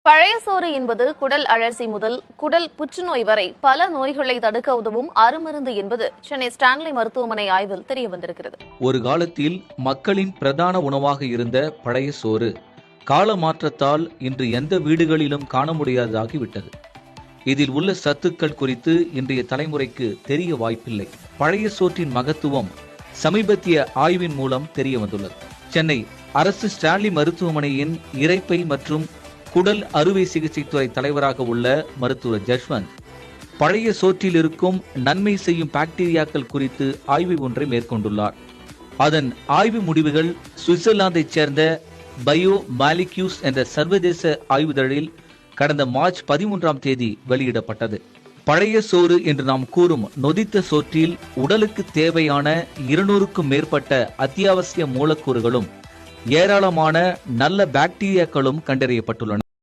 பழைய சோறு என்பது குடல் அழற்சி முதல் குடல் புற்றுநோய் வரை பல நோய்களை தடுக்க உதவும் அருமருந்து என்பது சென்னை ஸ்டான்லி மருத்துவமனை ஆய்வில் தெரியவந்திருக்கிறது. ஒரு காலத்தில் மக்களின் பிரதான உணவாக இருந்த பழைய சோறு கால மாற்றத்தால் இன்று எந்த வீடுகளிலும் காண முடியாததாகிவிட்டது. இதில் உள்ள சத்துக்கள் குறித்து இன்றைய தலைமுறைக்கு தெரிய வாய்ப்பில்லை. பழைய சோற்றின் மகத்துவம் சமீபத்திய ஆய்வின் மூலம் தெரிய வந்துள்ளது. சென்னை அரசு ஸ்டான்லி மருத்துவமனையின் இரைப்பை மற்றும் குடல் அறுவை சிகிச்சை துறை தலைவராக உள்ள மருத்துவர் ஜஸ்வந்த் பழைய சோற்றில் இருக்கும் நன்மை செய்யும் பாக்டீரியாக்கள் குறித்து ஆய்வு ஒன்றை மேற்கொண்டுள்ளார். அதன் ஆய்வு முடிவுகள் சுவிட்சர்லாந்தைச் சேர்ந்த பயோ மாலிக்யூஸ் என்ற சர்வதேச ஆய்வுதழில் கடந்த மார்ச் 13ஆம் தேதி வெளியிடப்பட்டது. பழைய சோறு என்று நாம் கூறும் நொதித்த சோற்றில் உடலுக்கு தேவையான 200க்கும் மேற்பட்ட அத்தியாவசிய மூலக்கூறுகளும் ஏராளமான நல்ல பாக்டீரியாக்களும் கண்டறியப்பட்டுள்ளன.